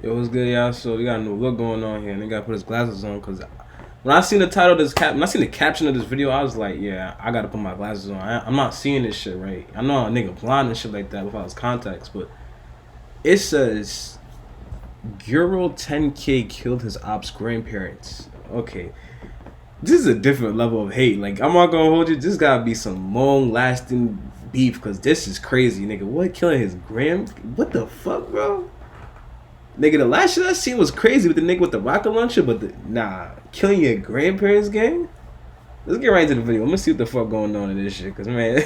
Yo, what's good, y'all? So we got a new look going on here, and they gotta put his glasses on because when I seen the title of this when I seen the caption of this video, I was like, yeah, I gotta put my glasses on. I'm not seeing this shit right. I know a nigga blind and shit like that without his contacts, but it says GUERO10k killed his ops grandparents. Okay, this is a different level of hate. Like, I'm not gonna hold you. This gotta be some long lasting beef because this is crazy, nigga. What, killing his What the fuck, bro? Nigga, the last shit I seen was crazy with the nigga with the rocket launcher, but killing your grandparents, gang? Let's get right into the video. I'm gonna see what the fuck going on in this shit, cause man,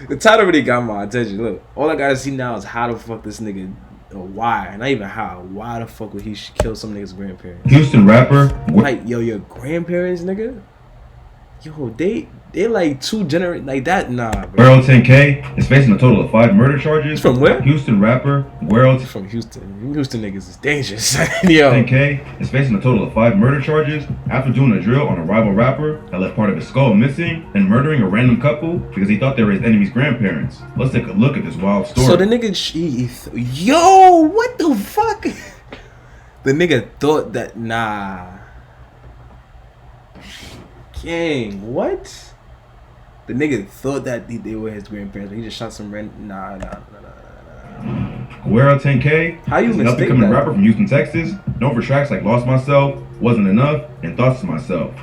the title really got my attention. Look, all I gotta see now is how the fuck this nigga, or why, not even how, why the fuck would he kill some nigga's grandparents? Houston rapper. Like, yo, your grandparents, nigga? Yo, they like two generations, like that, nah, bro. GUERO10k is facing a total of 5 murder charges. From where? Houston rapper GUERO10k. From Houston. Houston niggas is dangerous. Yo. 10k is facing a total of 5 murder charges after doing a drill on a rival rapper that left part of his skull missing and murdering a random couple because he thought they were his enemy's grandparents. Let's take a look at this wild story. So the nigga, yo, what the fuck? The nigga thought that, gang, what? The nigga thought that they were his grandparents, but he just shot some random. GUERO10k How you is an mistake up-and-coming that? rapper from Houston, Texas, known for tracks like Lost Myself, Wasn't Enough, and Thoughts to Myself.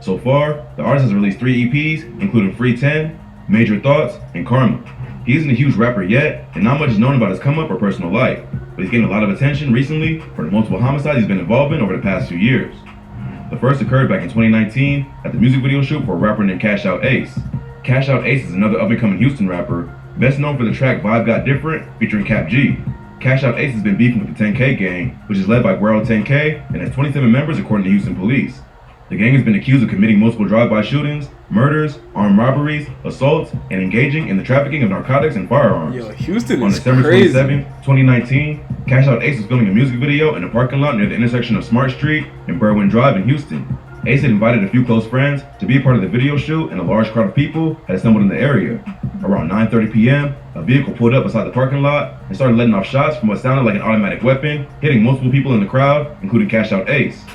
So far, the artist has released 3 EPs, including Free 10, Major Thoughts, and Karma. He isn't a huge rapper yet, and not much is known about his come-up or personal life, but he's getting a lot of attention recently for the multiple homicides he's been involved in over the past few years. The first occurred back in 2019 at the music video shoot for a rapper named Cash Out Ace. Cash Out Ace is another up-and-coming Houston rapper, best known for the track Vibe Got Different featuring Cap G. Cash Out Ace has been beefing with the 10K gang, which is led by GUERO10k and has 27 members according to Houston police. The gang has been accused of committing multiple drive-by shootings, murders, armed robberies, assaults, and engaging in the trafficking of narcotics and firearms. Yo, Houston On is December crazy. 27, 2019, Cash Out Ace was filming a music video in a parking lot near the intersection of Smart Street and Berwyn Drive in Houston. Ace had invited a few close friends to be a part of the video shoot, and a large crowd of people had assembled in the area. Around 9:30 p.m., a vehicle pulled up beside the parking lot and started letting off shots from what sounded like an automatic weapon, hitting multiple people in the crowd, including Cash Out Ace.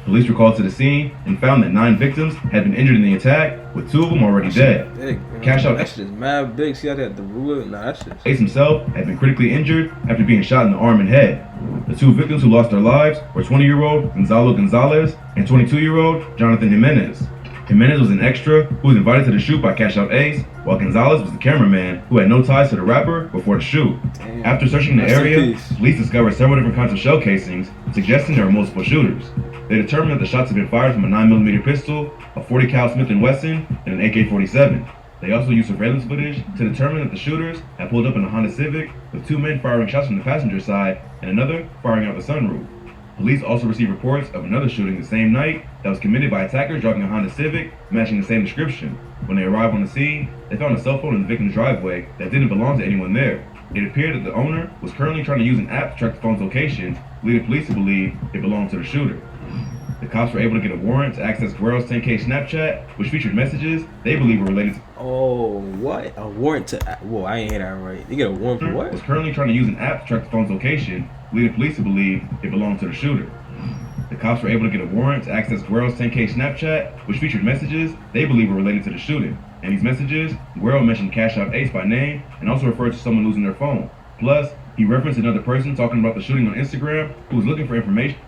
Police were called to the scene and found that 9 victims had been injured in the attack, with 2 of them already dead. Big, Cash Out that shit is mad big. See how they had the ruler? That shit. Ace himself had been critically injured after being shot in the arm and head. The 2 victims who lost their lives were 20-year-old Gonzalo Gonzalez and 22-year-old Jonathan Jimenez. Jimenez was an extra who was invited to the shoot by Cash Out Ace, while Gonzalez was the cameraman who had no ties to the rapper before the shoot. Damn. After searching the Rest in area, peace. police discovered several different kinds of shell casings, suggesting there were multiple shooters. They determined that the shots had been fired from a 9mm pistol, a 40 cal Smith & Wesson, and an AK-47. They also used surveillance footage to determine that the shooters had pulled up in a Honda Civic, with 2 men firing shots from the passenger side and another firing out the sunroof. Police also received reports of another shooting the same night that was committed by attackers driving a Honda Civic matching the same description. When they arrived on the scene, they found a cell phone in the victim's driveway that didn't belong to anyone there. It appeared that the owner was currently trying to use an app to track the phone's location, leading police to believe it belonged to the shooter. The cops were able to get a warrant to access GUERO10k Snapchat, which featured messages they believe were related to. Oh, what? A warrant to? Whoa, I ain't hear that right. You get a warrant for what? Was currently trying to use an app to track the phone's location, leading police to believe it belonged to the shooter. The cops were able to get a warrant to access GUERO10k Snapchat, which featured messages they believe were related to the shooting. In these messages, GUERO mentioned Cash Out Ace by name and also referred to someone losing their phone. Plus, he referenced another person talking about the shooting on Instagram who was looking for information.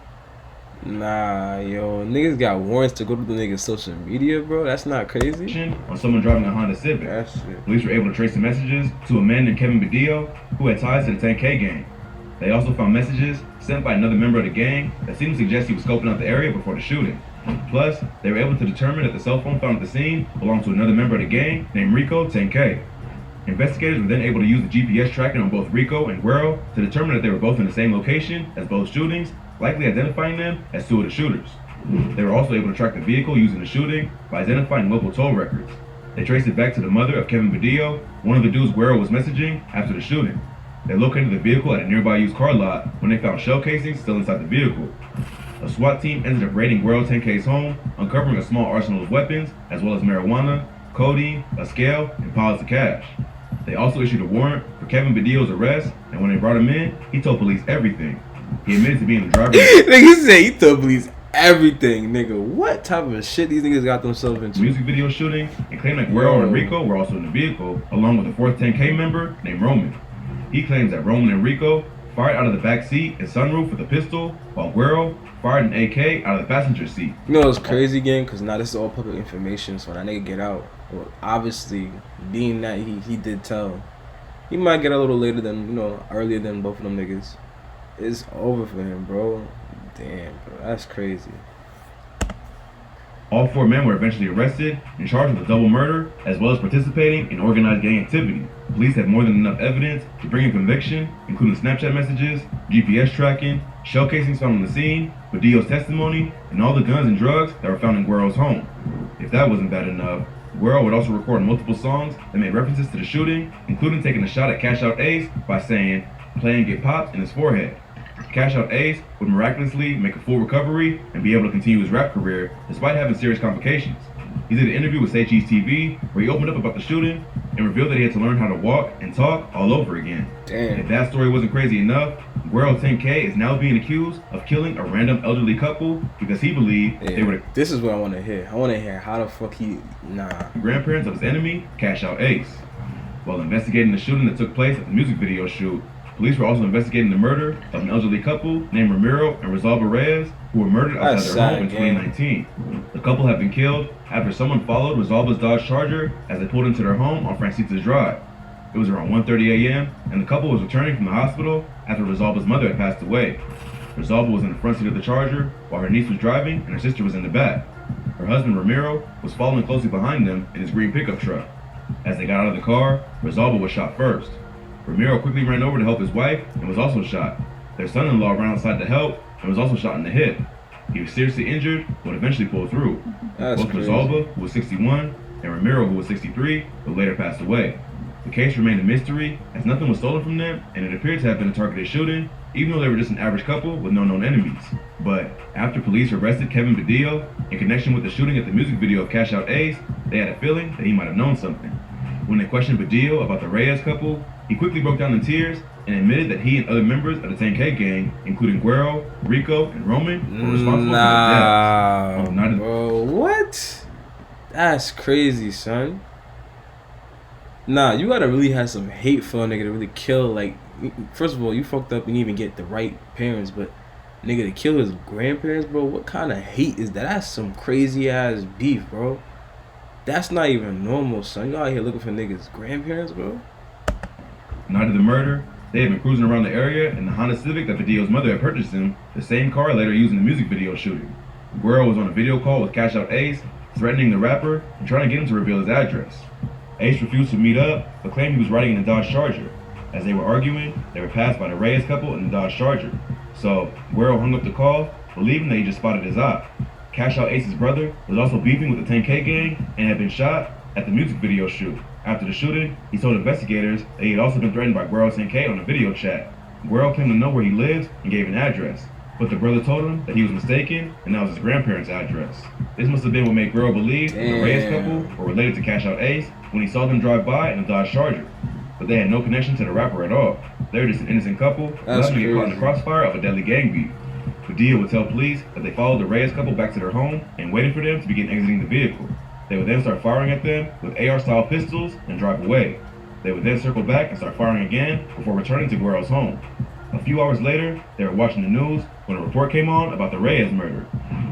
Nah, yo, niggas got warrants to go to the niggas' social media, bro. That's not crazy. On someone driving a Honda Civic. That shit. Police were able to trace the messages to a man named Kevin Badillo who had ties to the 10K gang. They also found messages sent by another member of the gang that seemed to suggest he was scoping out the area before the shooting. Plus, they were able to determine that the cell phone found at the scene belonged to another member of the gang named Rico10k. Investigators were then able to use the GPS tracking on both Rico and GUERO to determine that they were both in the same location as both shootings, likely identifying them as 2 of the shooters. They were also able to track the vehicle using the shooting by identifying local toll records. They traced it back to the mother of Kevin Badillo, one of the dudes GUERO was messaging after the shooting. They located the vehicle at a nearby used car lot when they found shell casings still inside the vehicle. A SWAT team ended up raiding GUERO10k's home, uncovering a small arsenal of weapons, as well as marijuana, codeine, a scale, and piles of cash. They also issued a warrant for Kevin Badillo's arrest, and when they brought him in, he told police everything. He admitted to being the driver. Nigga said he told police everything, nigga. What type of shit these niggas got themselves into? Music video shooting, and claimed that Guero and Rico were also in the vehicle, along with a fourth 10K member named Roman. He claims that Roman and Rico fired out of the back seat and sunroof with a pistol, while Guero fired an AK out of the passenger seat. You know it's crazy, gang, because now this is all public information, so when that nigga get out, well, obviously, being that he did tell, he might get a little later than, you know, earlier than both of them niggas. It's over for him, bro. Damn, bro, that's crazy. All four men were eventually arrested and charged with a double murder, as well as participating in organized gang activity. Police had more than enough evidence to bring a conviction, including Snapchat messages, GPS tracking, shell casings found on the scene, Badillo's testimony, and all the guns and drugs that were found in Guero's home. If that wasn't bad enough, Guero would also record multiple songs that made references to the shooting, including taking a shot at Cash Out Ace by saying, "Play and get popped" in his forehead. Cash Out Ace would miraculously make a full recovery and be able to continue his rap career despite having serious complications. He did an interview with Say Cheese TV where he opened up about the shooting and revealed that he had to learn how to walk and talk all over again. Damn. If that story wasn't crazy enough, GUERO10k is now being accused of killing a random elderly couple because he believed they were This is what I want to hear. I want to hear how the fuck he... Nah. the grandparents of his enemy, Cash Out Ace. While investigating the shooting that took place at the music video shoot, police were also investigating the murder of an elderly couple named Ramiro and Rosalba Reyes, who were murdered outside their home in 2019. The couple had been killed after someone followed Rosalba's Dodge Charger as they pulled into their home on Francitas Drive. It was around 1:30 a.m. and the couple was returning from the hospital after Rosalba's mother had passed away. Rosalba was in the front seat of the Charger while her niece was driving and her sister was in the back. Her husband Ramiro was following closely behind them in his green pickup truck. As they got out of the car, Rosalba was shot first. Ramiro quickly ran over to help his wife and was also shot. Their son-in-law ran outside to help and was also shot in the hip. He was seriously injured but would pull through. Both Rosalba, who was 61, and Ramiro, who was 63, would later pass away. The case remained a mystery as nothing was stolen from them and it appeared to have been a targeted shooting, even though they were just an average couple with no known enemies. But after police arrested Kevin Badillo in connection with the shooting at the music video of Cash Out Ace, they had a feeling that he might have known something. When they questioned Badillo about the Reyes couple, he quickly broke down in tears and admitted that he and other members of the 10K gang, including Guero, Rico, and Roman, were responsible for the deaths. Bro, what? That's crazy, son. Nah, you gotta really have some hate for a nigga to really kill. Like, first of all, you fucked up and you didn't even get the right parents, but nigga to kill his grandparents, bro, what kind of hate is that? That's some crazy ass beef, bro. That's not even normal, son. You out here looking for niggas' grandparents, bro? Night of the murder, they had been cruising around the area in the Honda Civic that Badillo's mother had purchased him, the same car later used in the music video shooting. Guero was on a video call with Cash Out Ace, threatening the rapper and trying to get him to reveal his address. Ace refused to meet up, but claimed he was riding in a Dodge Charger. As they were arguing, they were passed by the Reyes couple in the Dodge Charger. So, Guero hung up the call, believing that he just spotted his op. Cash Out Ace's brother was also beefing with the 10K gang and had been shot at the music video shoot. After the shooting, he told investigators that he had also been threatened by GUERO10k on a video chat. Guero came to know where he lives and gave an address, but the brother told him that he was mistaken and that was his grandparents' address. This must have been what made Guero believe that the Reyes couple were related to Cash Out Ace when he saw them drive by in a Dodge Charger. But they had no connection to the rapper at all. They were just an innocent couple who happened to get caught in the crossfire of a deadly gang beef. Badillo would tell police that they followed the Reyes couple back to their home and waited for them to begin exiting the vehicle. They would then start firing at them with AR-style pistols and drive away. They would then circle back and start firing again before returning to Guero's home. A few hours later, they were watching the news when a report came on about the Reyes murder.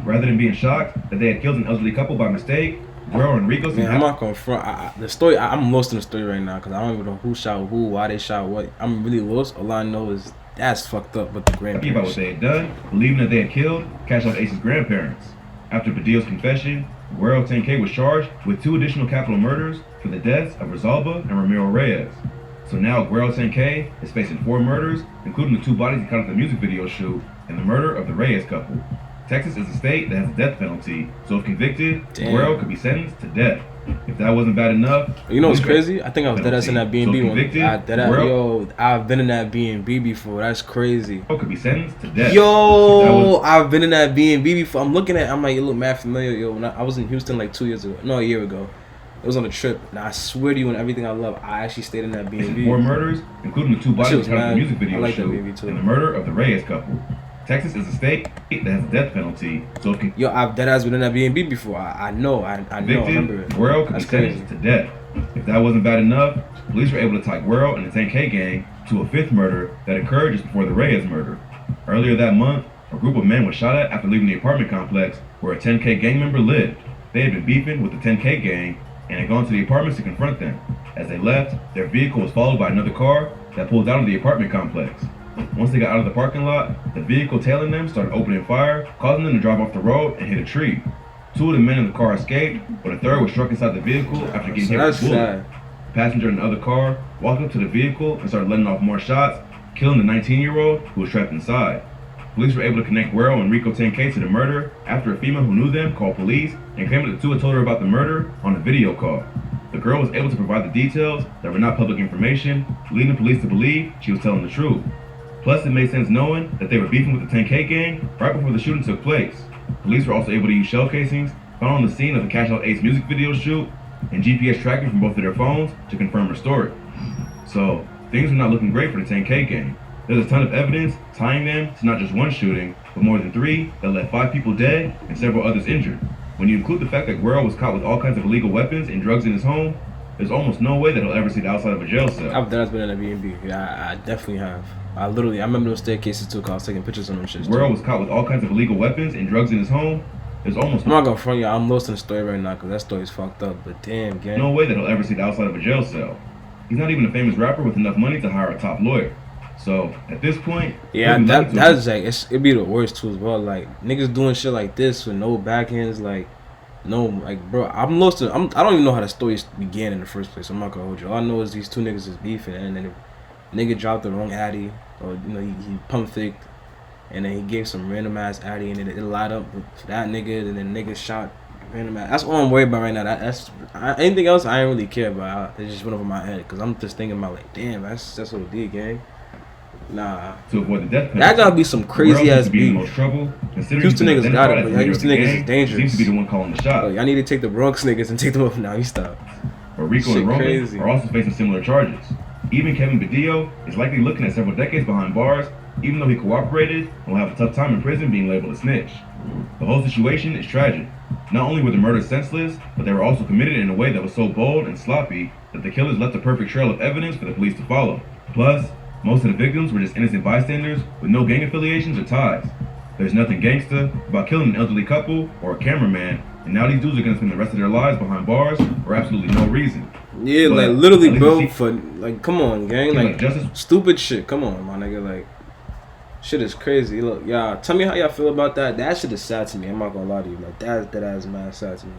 Rather than being shocked that they had killed an elderly couple by mistake, Guero and Rico... Man, I'm not gonna front. The story, I'm lost in the story right now because I don't even know who shot who, why they shot what. I'm really lost. All I know is that's fucked up with the grandparents. About what they had done, believing that they had killed Cash Out Ace's grandparents. After Badillo's confession, GUERO10k was charged with 2 additional capital murders for the deaths of Rosalba and Ramiro Reyes. So now GUERO10k is facing 4 murders, including the 2 bodies he caught at the music video shoot and the murder of the Reyes couple. Texas is a state that has a death penalty, so if convicted, Guero could be sentenced to death. If that wasn't bad enough, you know what's crazy? I think I was deadass in that B&B one. I've been in that B&B before. That's crazy. Could be sentenced to death. Yo, I've been in that B&B before. I'm like, it look mad familiar. Yo, when I was in Houston like 2 years ago. No, a year ago. It was on a trip, and I swear to you, and everything I love, I actually stayed in that B&B. 4 murders, including the 2 bodies found in the music video I like that shoot, B&B too. and the murder of the Reyes couple. Texas is a state that has a death penalty, so if Yo, I've dead ass been in that B&B before. I know, I remember it. Guero could be sentenced to death. If that wasn't bad enough, police were able to tie Guero and the 10K gang to a 5th murder that occurred just before the Reyes murder. Earlier that month, a group of men was shot at after leaving the apartment complex where a 10K gang member lived. They had been beefing with the 10K gang and had gone to the apartments to confront them. As they left, their vehicle was followed by another car that pulled out of the apartment complex. Once they got out of the parking lot, the vehicle tailing them started opening fire, causing them to drive off the road and hit a tree. 2 of the men in the car escaped, but a third was struck inside the vehicle after getting hit with a bullet. The passenger in the other car walked up to the vehicle and started letting off more shots, killing the 19-year-old who was trapped inside. Police were able to connect Guero and GUERO10k to the murder after a female who knew them called police and claimed that the 2 had told her about the murder on a video call. The girl was able to provide the details that were not public information, leading police to believe she was telling the truth. Plus, it made sense knowing that they were beefing with the 10K gang right before the shooting took place. Police were also able to use shell casings found on the scene of the Cash Out Ace music video shoot and GPS tracking from both of their phones to confirm her story. So, things were not looking great for the 10K gang. There's a ton of evidence tying them to not just one shooting, but more than 3 that left 5 people dead and several others injured. When you include the fact that Guero was caught with all kinds of illegal weapons and drugs in his home, there's almost no way that he'll ever see the outside of a jail cell. I've been in a B&B. Yeah, I definitely have. I remember those staircases too, cause I was taking pictures on them shit. Guero was caught with all kinds of illegal weapons and drugs in his home. There's almost I'm not gonna front you. I'm lost in the story right now, cause that story's fucked up. But damn, gang. No way that he'll ever see the outside of a jail cell. He's not even a famous rapper with enough money to hire a top lawyer. So at this point, yeah, that's like it'd be the worst too as well. Like niggas doing shit like this with no backhands, like no, like bro, I'm lost. I don't even know how the story began in the first place. I'm not gonna hold you. All I know is these 2 niggas is beefing, and then nigga dropped the wrong addy, or you know he pump faked, and then he gave some random ass addy, and it lied up for that nigga, and then nigga shot random ass. That's all I'm worried about right now. Anything else I ain't really care about. It just went over my head because I'm just thinking about like, damn, that's OD, gang. Nah. To avoid the death penalty, that gotta be some crazy ass beef. Houston niggas got it, but Houston niggas is dangerous. Seems to be the one calling the shot. Like, I need to take the Bronx niggas and take them up. Now he stopped. But Rico and Roman are also facing similar charges. Even Kevin Badillo is likely looking at several decades behind bars, even though he cooperated and will have a tough time in prison being labeled a snitch. The whole situation is tragic. Not only were the murders senseless, but they were also committed in a way that was so bold and sloppy that the killers left a perfect trail of evidence for the police to follow. Plus, most of the victims were just innocent bystanders with no gang affiliations or ties. There's nothing gangsta about killing an elderly couple or a cameraman, and now these dudes are gonna spend the rest of their lives behind bars for absolutely no reason. Yeah, but like literally, bro, for like, come on, gang, like stupid shit. Come on, my nigga, like shit is crazy. Look, y'all, tell me how y'all feel about that. That shit is sad to me. I'm not gonna lie to you, like that is mad sad to me.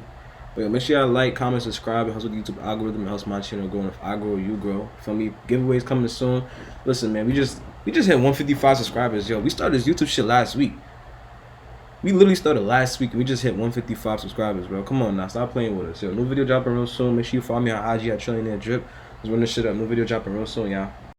But yeah, make sure y'all like, comment, subscribe. It helps with the YouTube algorithm. It helps my channel grow. And if I grow, you grow. Feel me? Giveaways coming soon. Listen, man, we just hit 155 subscribers. Yo, we started this YouTube shit last week. We literally started last week and we just hit 155 subscribers, bro. Come on now, stop playing with us. Yo, new video dropping real soon. Make sure you follow me on IG at Trillionaire Drip. Let's run this shit up. New video dropping real soon, y'all.